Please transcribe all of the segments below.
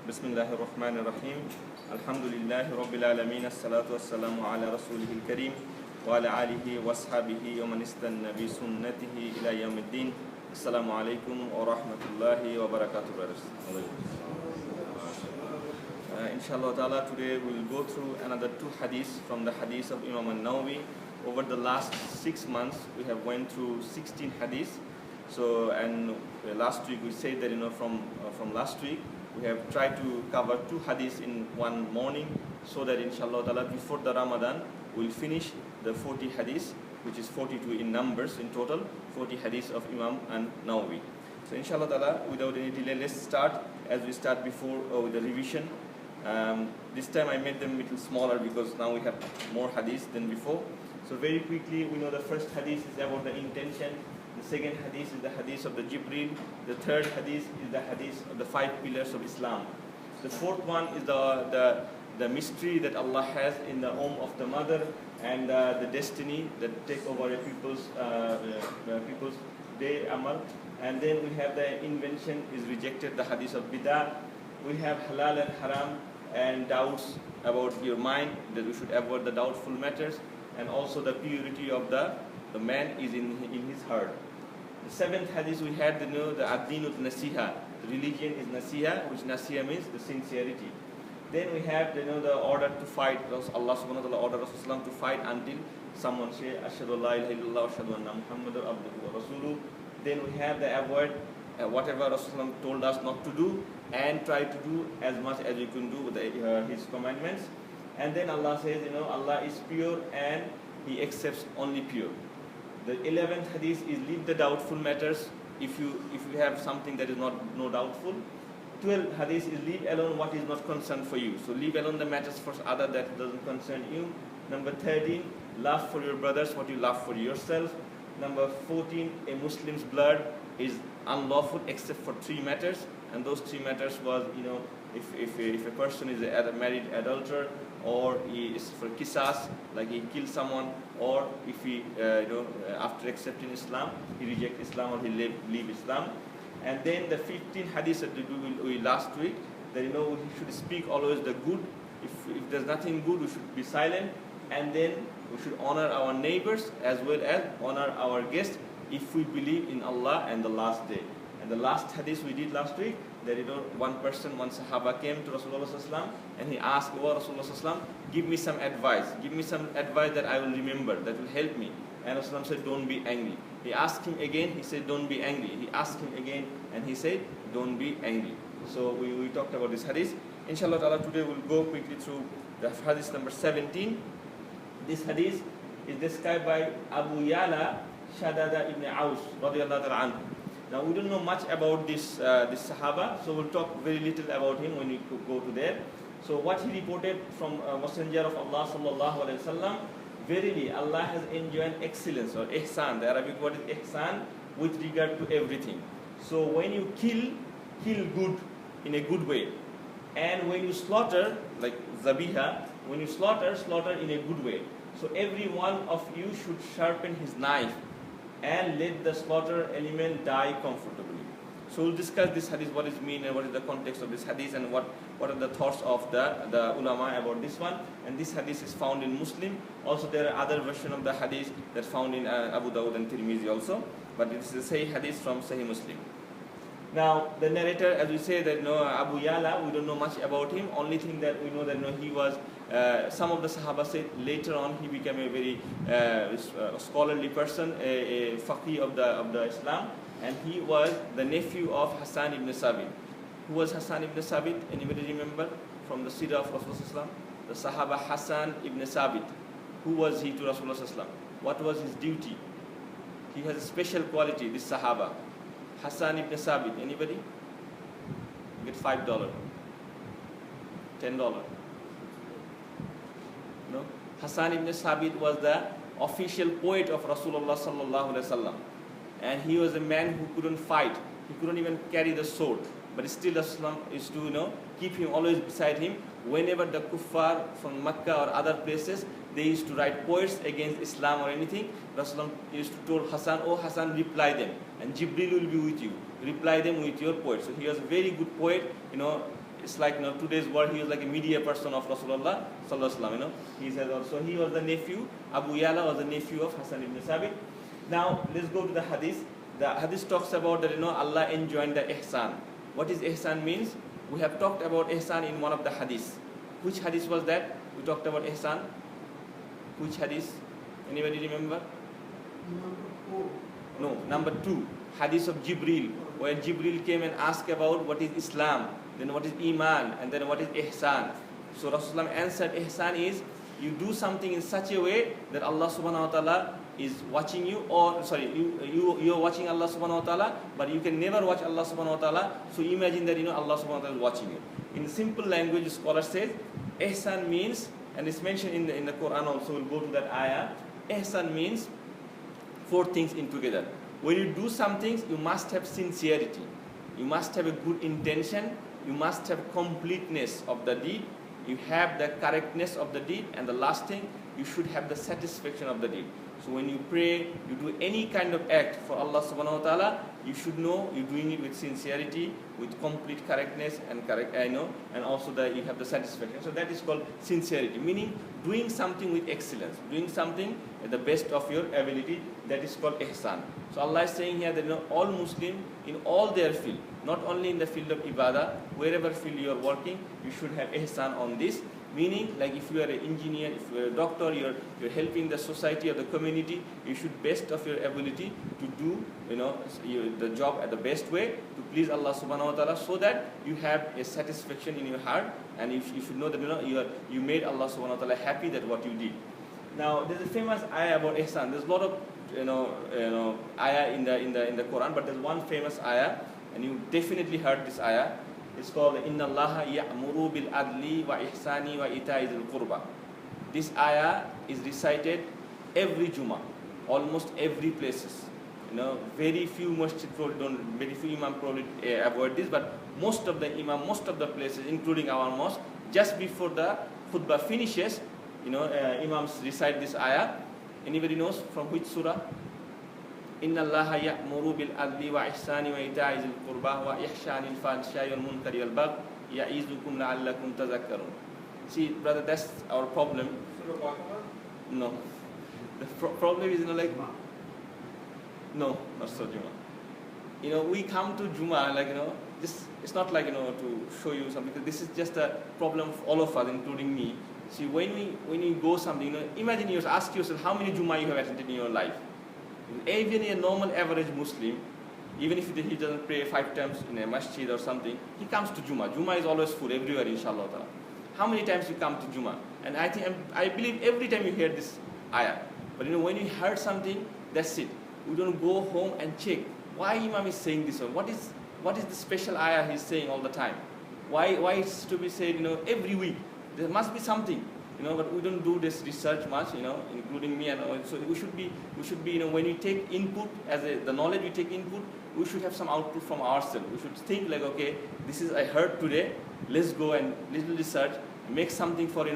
Bismillahir Rahmanir Rahim. Alhamdulillahi Rabbil Alameen. As-salatu was-salamu ala Rasulihil Kareem wa ala alihi wa ashabihi wa man istanna bi sunnatihi ila yawmiddin. Assalamu alaikum wa rahmatullahi wa barakatuh, brothers. Inshallah ta'ala, today we will go through another two hadiths from the hadiths of Imam Nawawi. Over the last 6 months, we have went through 16 hadiths. So, and last week we said that from last week we have tried to cover 2 hadiths in one morning, so that inshallah ta'ala before the Ramadan we'll finish the 40 hadiths, which is 42 in numbers in total, 40 hadiths of Imam and Nawawi. So inshallah ta'ala, without any delay, let's start as we start before with the revision. This time I made them a little smaller because now we have more hadiths than before. So very quickly, we know the first hadith is about the intention. The second hadith is the hadith of the Jibreel. The third hadith is the hadith of the 5 pillars of Islam. The fourth one is the mystery that Allah has in the womb of the mother, and the destiny that take over a people's day amal. And then we have the invention is rejected, the hadith of bidah. We have halal and haram and doubts about your mind, that we should avoid the doubtful matters, and also the purity of the man is in his heart. The seventh hadith we had, the ad-dinu nasiha, the religion is nasiha, which nasiha means the sincerity. Then we have the order to fight. Allah subhanahu wa ta'ala ordered Rasulullah to fight until someone say ashhadu an la ilaha illallah wa ashhadu anna muhammadar abduhu wa rasuluhu. Then we have the avoid whatever Rasulullah told us not to do, and try to do as much as you can do with his commandments. And then Allah says, Allah is pure and He accepts only pure. The 11th hadith is leave the doubtful matters if you have something that is no doubtful. 12th hadith is leave alone what is not concerned for you. So leave alone the matters for other that doesn't concern you. Number 13, love for your brothers what you love for yourself. Number 14, a Muslim's blood is unlawful except for 3 matters, and those 3 matters was if a person is a married adulterer, or he is for qisas, like he kills someone, or if he after accepting Islam he rejects Islam, or he leave Islam. And then the 15 hadith that we last week, that we should speak always the good. If there's nothing good, we should be silent, and then we should honor our neighbors as well as honor our guests if we believe in Allah and the last day. And the last hadith we did last week, that one Sahaba came to Rasulullah sallallahu, and he asked, "Oh Rasulullah, give me some advice. Give me some advice that I will remember, that will help me." And Rasulullah said, "Don't be angry." He asked him again, he said, "Don't be angry." He asked him again, and he said, "Don't be angry." So we talked about this hadith. Inshallah ta'ala, today we'll go quickly through the hadith number 17. This hadith is described by Abu Yala Shadada ibn Aus radiyallahu anhu. Now we don't know much about this Sahaba, so we'll talk very little about him when we go to there. So what he reported from Messenger of Allah sallallahu alaihi wasallam, verily Allah has enjoined excellence, or ihsan. The Arabic word is ihsan, with regard to everything. So when you kill good in a good way, and when you slaughter, like zabiha, when you slaughter in a good way. So every one of you should sharpen his knife and let the slaughter element die comfortably. So we'll discuss this hadith, what it means, and what is the context of this hadith, and what are the thoughts of the ulama about this one. And this hadith is found in Muslim. Also there are other versions of the hadith that found in Abu Dawud and Tirmidhi also, but it is a Sahih hadith from Sahih Muslim. Now the narrator, as we say, that Abu Yala, we don't know much about him. Only thing that we know that he was, some of the Sahaba said later on he became a very scholarly person, a faqih of the Islam, and he was the nephew of Hassan ibn Sabit. Who was Hassan ibn Sabit? Anybody remember from the Sirah of Rasulullah? The Sahaba Hassan ibn Sabit. Who was he to Rasulullah? What was his duty? He has a special quality, this Sahaba. Hassan ibn Sabit, anybody? You get $5, $10. No? Hassan ibn Sabit was the official poet of Rasulullah sallallahu alaihi wasallam, and he was a man who couldn't fight. He couldn't even carry the sword, but still Islam is to keep him always beside him. Whenever the kuffar from Mecca or other places, they used to write poets against Islam or anything, Rasulullah used to tell Hassan, "Oh Hassan, reply them, and Jibril will be with you. Reply them with your poet." So he was a very good poet. It's like, today's world, he was like a media person of Rasulullah sallallahu alaihi wasallam. He was the nephew. Abu Yala was the nephew of Hassan ibn Sabit. Now let's go to the hadith. The hadith talks about that Allah enjoined the ihsan. What is ihsan means? We have talked about ihsan in one of the hadiths. Which hadith was that? We talked about ihsan. Which hadith? Anybody remember? No, number 2. Hadith of Jibril, where Jibril came and asked about what is Islam, then what is Iman, and then what is ihsan. So Rasulullah answered, ihsan is you do something in such a way that Allah subhanahu wa ta'ala is watching you, or sorry, you are watching Allah subhanahu wa ta'ala, but you can never watch Allah subhanahu wa ta'ala. So imagine that Allah subhanahu wa ta'ala is watching you. In simple language, the scholar says, ihsan means, and it's mentioned in the Quran also, we'll go to that ayah. Ihsan means 4 things in together. When you do some things, you must have sincerity. You must have a good intention. You must have completeness of the deed. You have the correctness of the deed. And the last thing, you should have the satisfaction of the deed. So when you pray, you do any kind of act for Allah subhanahu wa ta'ala, you should know you're doing it with sincerity, with complete correctness, and and also that you have the satisfaction. So that is called sincerity, meaning doing something with excellence, doing something at the best of your ability. That is called ihsan. So Allah is saying here that all Muslims in all their field, not only in the field of ibadah, wherever field you are working, you should have ihsan on this. Meaning, like if you are an engineer, if you are a doctor, you're helping the society or the community, you should best of your ability to do the job at the best way to please Allah subhanahu wa ta'ala, so that you have a satisfaction in your heart, and you should know that you made Allah subhanahu wa ta'ala happy that what you did. Now there's a famous ayah about ihsan. There's a lot of ayah in the Quran, but there's one famous ayah, and you definitely heard this ayah. It's called Inna Allaha ya'muru bil adli wa ihsani wa ita'i dhil qurba. This ayah is recited every Jummah, almost every places. Very few masjid very few imam probably avoid this, but most of the imam, most of the places, including our mosque, just before the khutbah finishes, imams recite this ayah. Anybody knows from which surah? Inna Allaha ya'muru bil adli wa ihsani wa ita'i dhil qurba wa ihsanil fahsha'i wal munkari wal baghi ya'izukum la'allakum tadhakkarun. See, brother, that's our problem. No. The problem is, no, not so Jummah. We come to Jummah, this, it's not like, to show you something. This is just a problem of all of us, including me. See, when you go something, imagine you ask yourself how many Jummah you have attended in your life. Even a normal average Muslim, even if he doesn't pray 5 times in a masjid or something, he comes to Jummah. Jummah is always full everywhere, inshallah. How many times you come to Jummah? And I believe every time you hear this ayah. But when you heard something, that's it. We don't go home and check why Imam is saying this one. What is the special ayah he's saying all the time? Why it's to be said every week? There must be something. But we don't do this research much, including me, and so we should be, when we take input the knowledge we take input, we should have some output from ourselves. We should think like, okay, this is I heard today. Let's go and little research, make something for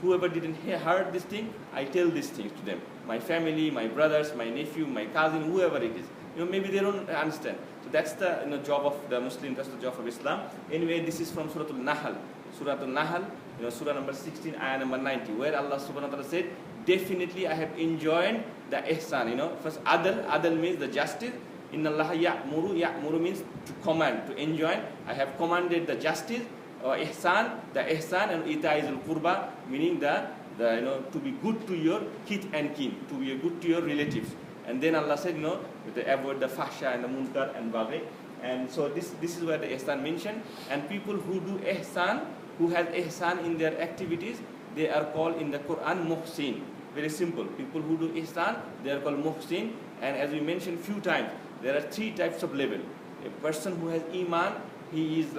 whoever didn't heard this thing. I tell these things to them, my family, my brothers, my nephew, my cousin, whoever it is. Maybe they don't understand. So that's the job of the Muslim. That's the job of Islam. Anyway, this is from Surah Al-Nahl. Surah Al-Nahl, Surah number 16, ayah number 90, where Allah subhanahu wa ta'ala said, definitely I have enjoined the ihsan. First adl means the justice. Inna Allaha ya'muru means to command, to enjoin. I have commanded the justice, or ihsan, the ihsan, and ita'i dhil qurba, meaning to be good to your kith and kin, to be good to your relatives. And then Allah said, to avoid the fahsha and the munkar and baghi. And so this is where the ihsan mentioned. And people who do ihsan, who have ihsan in their activities, they are called in the Quran muhsin. Very simple. People who do ihsan, they are called muhsin. And as we mentioned few times, there are 3 types of level. A person who has iman, he is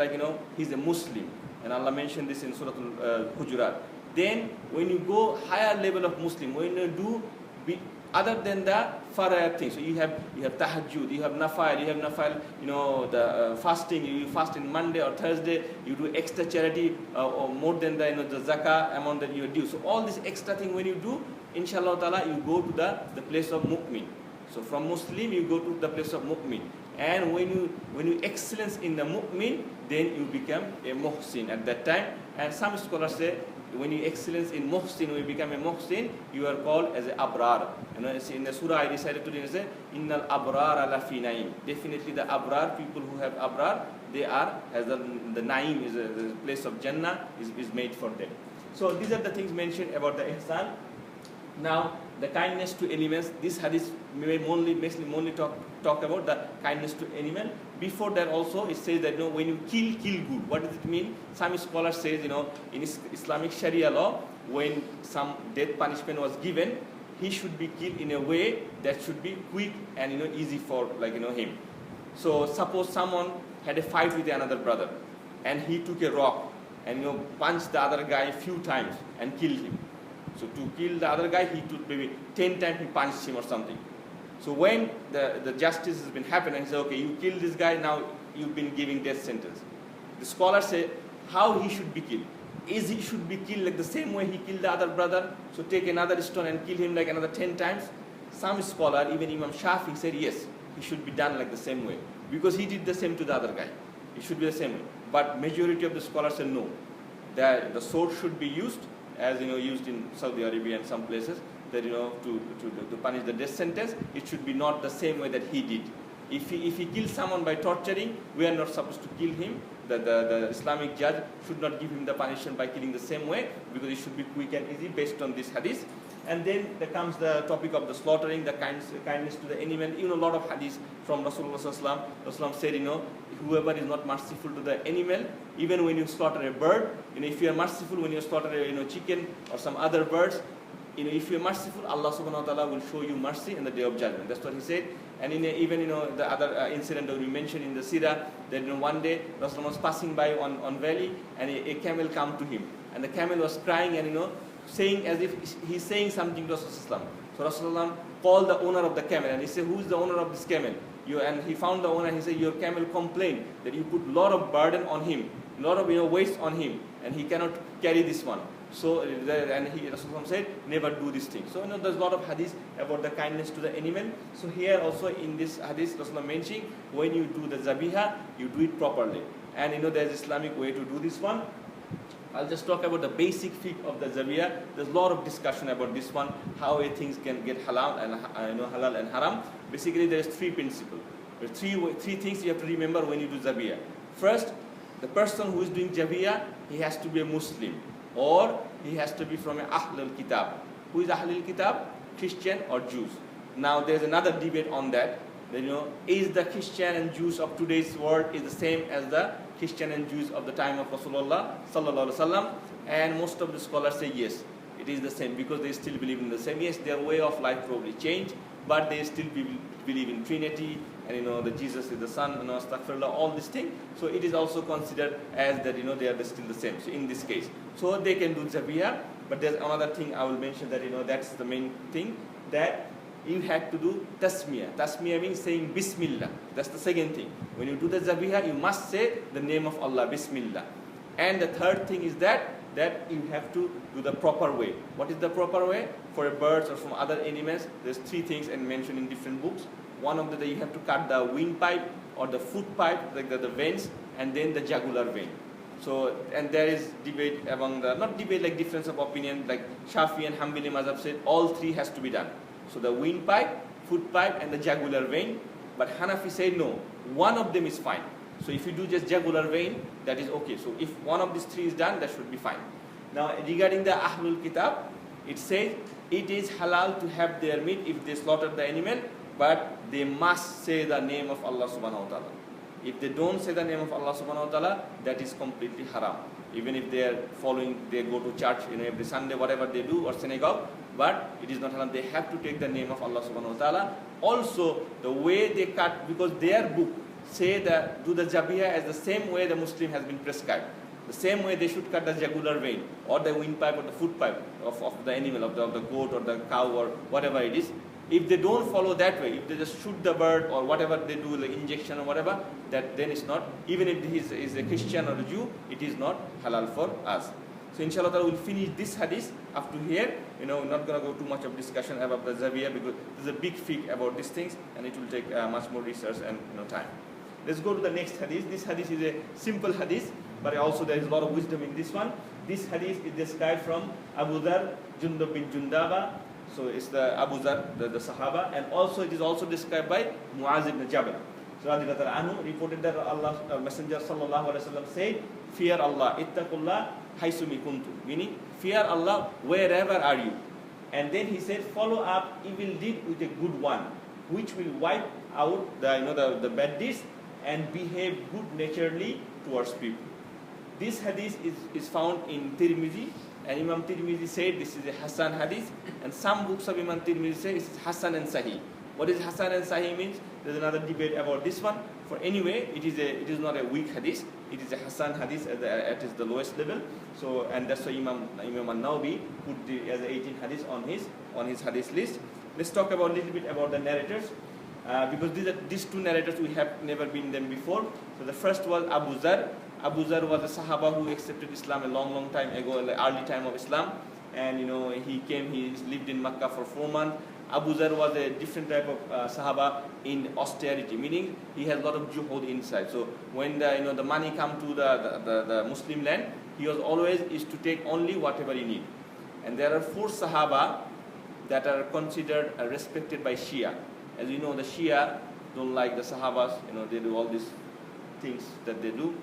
he's a Muslim. And Allah mentioned this in Surah Al-Hujurat. Then when you go higher level of Muslim, when you do other than the faraya things, so you have tahajjud, you have nafail, the fasting, you fast in Monday or Thursday, you do extra charity or more than the zakah amount that you are due. So all this extra thing when you do, inshallah ta'ala, you go to the place of mu'min. So from Muslim you go to the place of mu'min. And when you excellence in the mu'min, then you become a muhsin at that time. And some scholars say when you excellence in muhsin, when you become a muhsin, you are called as a abrar. And in the surah I recited today, it says, Innal abrar la fi naim. Definitely the abrar, people who have abrar, they are, as the naim is the place of Jannah, is made for them. So these are the things mentioned about the ihsan. Now, the kindness to animals, this hadith may only talk about the kindness to animal. Before that also, it says that when you kill good. What does it mean? Some scholars say, in Islamic Sharia law, when some death punishment was given, he should be killed in a way that should be quick and easy for him. So suppose someone had a fight with another brother, and he took a rock and punched the other guy a few times and killed him. So to kill the other guy, he took maybe 10 times he punched him or something. So when the justice has been happened and he said, okay, you killed this guy, now you've been giving death sentence. The scholars say how he should be killed. Is he should be killed like the same way he killed the other brother? So take another stone and kill him like another 10 times? Some scholar, even Imam Shafi, said yes, he should be done like the same way. Because he did the same to the other guy. It should be the same way. But majority of the scholars say no. That the sword should be used as used in Saudi Arabia and some places, that to punish the death sentence. It should be not the same way that he did. If he kills someone by torturing, we are not supposed to kill him. The Islamic judge should not give him the punishment by killing the same way, because it should be quick and easy based on this hadith. And then there comes the topic of the slaughtering, the kindness to the animal. A lot of hadith from Rasulullah Sallallahu Alaihi Wasallam said, whoever is not merciful to the animal, even when you slaughter a bird, if you are merciful when you slaughter a chicken or some other birds, if you are merciful, Allah Subhanahu wa Taala will show you mercy in the day of judgment. That's what he said. And even the other incident that we mentioned in the Sirah, that one day Rasulullah was passing by on valley, and a camel come to him, and the camel was crying and saying as if he's saying something to Rasulullah. So Rasulullah called the owner of the camel and he said, who is the owner of this camel? And he found the owner. He said, your camel complained that you put a lot of burden on him, a lot of weights on him, and he cannot carry this one. So Rasulullah said, never do this thing. So there's a lot of hadith about the kindness to the animal. So here also in this hadith, Rasulullah mentioning when you do the zabiha, you do it properly. And there's Islamic way to do this one. I'll just talk about the basic fiqh of the zabiha. There's a lot of discussion about this one, how things can get halal and haram. Basically, there's three principles. There's three things you have to remember when you do zabiha. First, the person who is doing zabiha, he has to be a Muslim, or he has to be from an Ahlul Kitab. Who is Ahlul Kitab? Christian or Jews. Now, there's another debate on that. Is the Christian and Jews of today's world is the same as the Christian and Jews of the time of Rasulullah Sallallahu Alaihi Wasallam? And most of the scholars say yes, it is the same, because they still believe in the same. Yes, their way of life probably changed, but they still believe in Trinity, and that Jesus is the Son, astaghfirullah, all these things. So it is also considered as that they are still the same. So in this case, so they can do zabiha. But there's another thing I will mention, that that's the main thing, that you have to do tasmiyah. Tasmiyah means saying Bismillah. That's the second thing. When you do the zabiha, you must say the name of Allah, Bismillah. And the third thing is that you have to do the proper way. What is the proper way? For a birds or from other animals, there's three things and mentioned in different books. One of them, you have to cut the windpipe or the foot pipe, like the veins, and then the jugular vein. So, and there is debate among not debate like difference of opinion, like Shafi and Hanbali mazhab said all three has to be done. So the windpipe, foot pipe, and the jugular vein. But Hanafi said no, one of them is fine. So if you do just jugular vein, that is okay. So if one of these three is done, that should be fine. Now regarding the Ahlul Kitab, it says it is halal to have their meat if they slaughter the animal, but they must say the name of Allah Subhanahu wa Ta'ala. If they don't say the name of Allah Subhanahu wa Ta'ala, that is completely haram. Even if they are following, they go to church every Sunday, whatever they do, or synagogue, but it is not haram. They have to take the name of Allah Subhanahu wa Ta'ala. Also, the way they cut, because their book say that do the zabiha as the same way the Muslim has been prescribed. The same way they should cut the jugular vein or the windpipe or the foot pipe of the animal, of the goat or the cow or whatever it is. If they don't follow that way, if they just shoot the bird or whatever they do, like injection or whatever, that then it's not, even if he is a Christian or a Jew, it is not halal for us. So inshallah we'll finish this hadith up to here. We're not going to go too much of discussion about the Zaviyah because there's a big fiqh about these things and it will take much more research and time. Let's go to the next hadith. This hadith is a simple hadith, but also there is a lot of wisdom in this one. This hadith is described from Abu Dhar, Jundub bin Jundaba. So it's the Abu Dhar, the Sahaba, and also it is also described by Muaz ibn Jabal. So Radhiyallahu anhu reported that Allah Messenger sallallahu alaihi wasallam said, "Fear Allah, ittaqullah haysumi kuntum," meaning fear Allah wherever are you. And then he said, follow up evil deed with a good one, which will wipe out the bad deeds and behave good naturedly towards people. This hadith is found in Tirmidhi, and Imam Tirmidhi said this is a Hasan hadith, and some books of Imam Tirmidhi say it is Hasan and Sahih. What is Hasan and Sahih means? There's another debate about this one. For anyway, it is not a weak hadith. It is a Hasan hadith at the lowest level. So, and that's why Imam Nawawi put as 18 hadith on his hadith list. Let's talk about a little bit about the narrators, because these two narrators we have never been them before. So the first was Abu Dhar. Abu Dhar was a Sahaba who accepted Islam a long time ago, the early time of Islam, and he lived in Makkah for 4 months. Abu Dhar was a different type of Sahaba in austerity, meaning he has a lot of juhud inside. So when the money come to the Muslim land, he was always is to take only whatever he need. And there are 4 Sahaba that are considered respected by Shia. As you know, the Shia don't like the Sahabas. They do all these things that they do.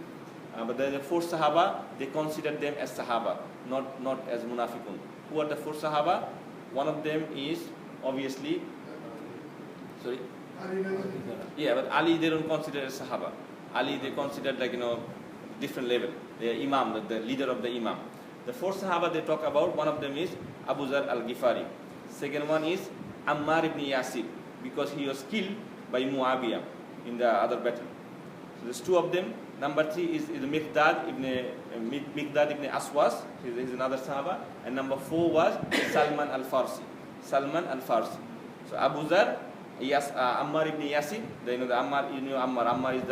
But there are 4 Sahaba. They consider them as Sahaba, not as Munafiqun. Who are the 4 Sahaba? One of them is obviously, sorry. Yeah, but Ali they don't consider as Sahaba. Ali they consider different level. They are Imam, the leader of the Imam. The 4 Sahaba they talk about, one of them is Abu Dhar al-Ghifari. Second one is Ammar ibn Yasir, because he was killed by Muawiyah in the other battle. So there's 2 of them. Number 3 is Miqdad ibn Aswas. He's another Sahaba. And number 4 was Salman al-Farsi. So Abu Dhar, Ammar ibn Yasir. Ammar is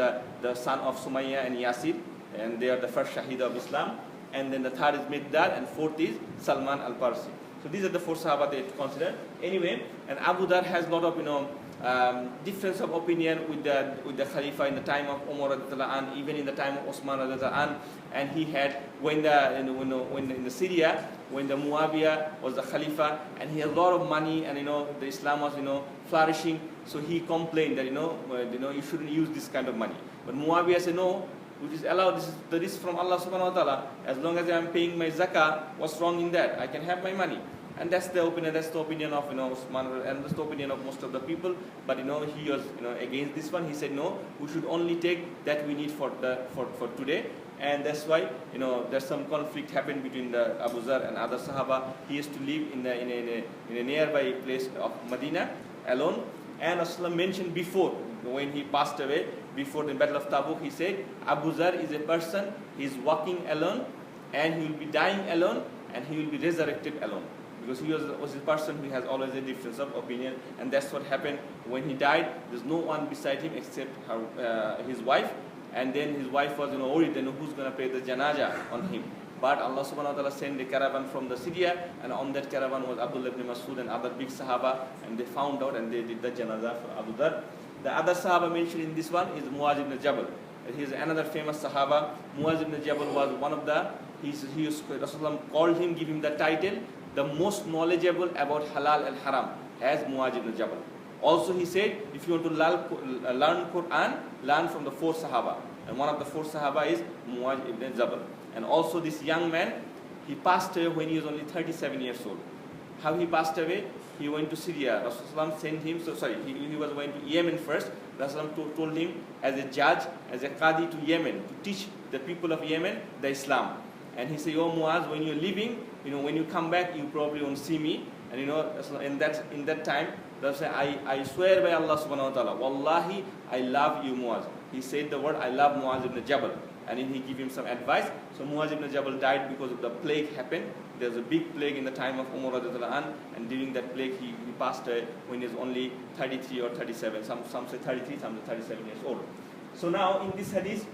the son of Sumayya and Yasir, and they are the first Shahid of Islam. And then the third is Miqdad, and 4th is Salman al-Farsi. So these are the 4 Sahaba they consider. Anyway, and Abu Dhar has a lot of difference of opinion with the Khalifa in the time of Umar radhiyallahu anh, even in the time of Osman radhiyallahu anh. And he had when in the Syria, when the Muawiyah was the Khalifa, and he had a lot of money, and the Islam was flourishing. So he complained that you shouldn't use this kind of money. But Muawiyah said no, which is allowed. This is from Allah subhanahu wa taala. As long as I am paying my zakah, what's wrong in that? I can have my money. And that's the opinion. That's the opinion of Osman, and that's the opinion of most of the people. But he was against this one. He said no, we should only take that we need for today. And that's why there's some conflict happened between the Abu Dhar and other Sahaba. He used to live in a nearby place of Medina alone. And Rasulullah mentioned before, when he passed away, before the Battle of Tabuk, he said Abu Dhar is a person, he is walking alone, and he will be dying alone, and he will be resurrected alone. Because he was a person who has always a difference of opinion, and that's what happened when he died. There's no one beside him except his wife, and then his wife was worried, who's going to pay the janazah on him. But Allah subhanahu wa ta'ala sent a caravan from the Syria, and on that caravan was Abdullah ibn Mas'ud and other big Sahaba, and they found out and they did the janazah for Abu Dhar. The other Sahaba mentioned in this one is Muaz ibn Jabal. He is another famous Sahaba. Muaz ibn Jabal was one of the, Rasulullah called him, give him the title, the most knowledgeable about halal and haram, as Muaz ibn Jabal. Also he said, if you want to learn Quran, learn from the 4 Sahaba. And one of the 4 Sahaba is Muaz ibn Jabal. And also this young man, he passed away when he was only 37 years old. How he passed away? He went to Syria. Rasulullah sent him, he was going to Yemen first. Rasulullah told him as a judge, as a qadi to Yemen, to teach the people of Yemen the Islam. And he said, oh Muaz, when you're leaving, when you come back, you probably won't see me. And in that time, I swear by Allah subhanahu wa ta'ala, wallahi, I love you Muaz. He said the word, I love Muaz ibn Jabal. And then he gave him some advice. So Muaz ibn Jabal died because of the plague happened. There was a big plague in the time of Umar radhiyallahu anh, and during that plague he passed away when he was only 33 or 37. Some say 33, some say 37 years old. So now in this hadith,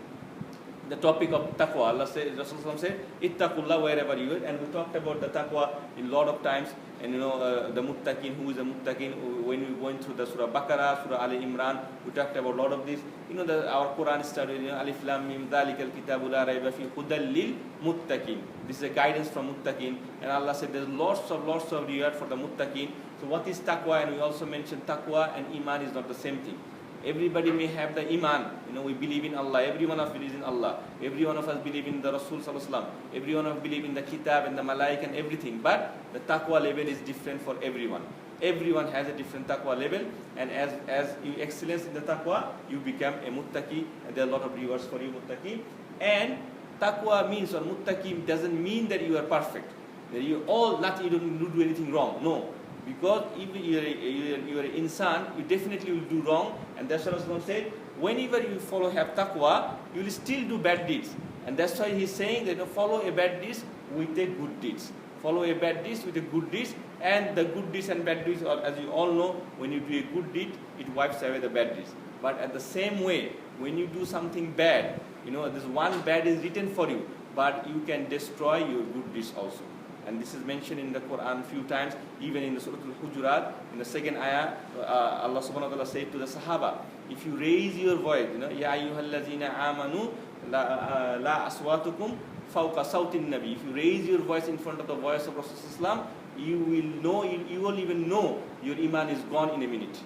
the topic of taqwa. Allah said, Rasulullah said, ittaqullah wherever you are. And we talked about the taqwa in a lot of times. And the muttaqin, who is a muttaqin, when we went through the Surah Baqarah, Surah Ali Imran, we talked about a lot of this. Our Quran started, Alif Lam Mim, Dhalikal Kitabu La Rayba Fi Hudal Lil Muttaqin. This is a guidance from muttaqin. And Allah said there's lots of reward for the muttaqin. So what is taqwa? And we also mentioned taqwa and iman is not the same thing. Everybody may have the iman, we believe in Allah, every one of us believes in Allah, every one of us believe in the Rasul Sallallahu Alaihi Wasallam, every one of us believe in the kitab and the malaik and everything, but the taqwa level is different for everyone. Everyone has a different taqwa level, and as you excellence in the taqwa, you become a muttaqi, and there are a lot of rewards for you muttaqi. And taqwa means, or muttaqi doesn't mean that you are perfect, that you don't do anything wrong, no. Because if you are an insan, you definitely will do wrong, and that's what Rasulullah said. Whenever you have taqwa, you will still do bad deeds, and that's why he's saying that follow a bad deeds with a good deeds. Follow a bad deeds with a good deeds, and the good deeds and bad deeds, or as you all know, when you do a good deed, it wipes away the bad deeds. But at the same way, when you do something bad, this one bad is written for you, but you can destroy your good deeds also. And this is mentioned in the Quran a few times, even in the Surah Al-Hujurat, in the second ayah, Allah subhanahu wa ta'ala said to the Sahaba, if you raise your voice, Ya ayyuhallazina amanu la aswatukum fawqa sawtin nabi. If you raise your voice in front of the voice of Rasulullah, you will even know your iman is gone in a minute.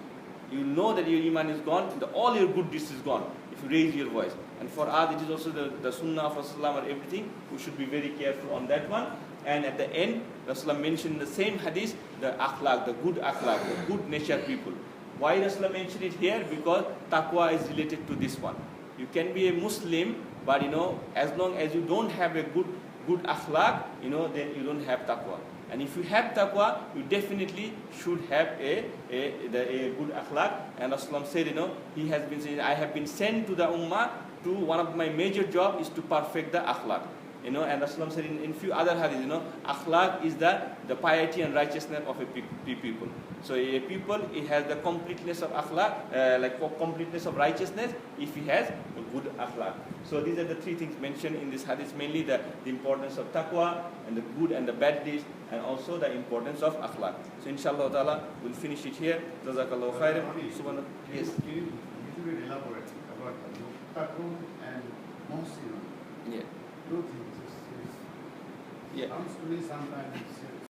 You will know that your iman is gone, all your good deeds is gone, if you raise your voice. And for us, it is also the sunnah of Rasulullah or everything. We should be very careful on that one. And at the end, Rasulullah mentioned in the same hadith, the akhlaq, the good nature people. Why Rasulullah mentioned it here? Because taqwa is related to this one. You can be a Muslim, but as long as you don't have a good akhlaq, then you don't have taqwa. And if you have taqwa, you definitely should have a good akhlaq. And Rasulullah said, he has been saying, I have been sent to the ummah to one of my major job is to perfect the akhlaq. And Rasulullah said in few other hadith, akhlaq is the piety and righteousness of a people. So a people, it has the completeness of akhlaq, like completeness of righteousness, if he has a good akhlaq. So these are the three things mentioned in this hadith, mainly the importance of taqwa, and the good and the bad deeds, and also the importance of akhlaq. So inshallah ta'ala, we'll finish it here. Jazakallahu khairan. Yes. Can you elaborate about taqwa and muhsin? Yeah. Two things. Yeah. Sounds to me sometimes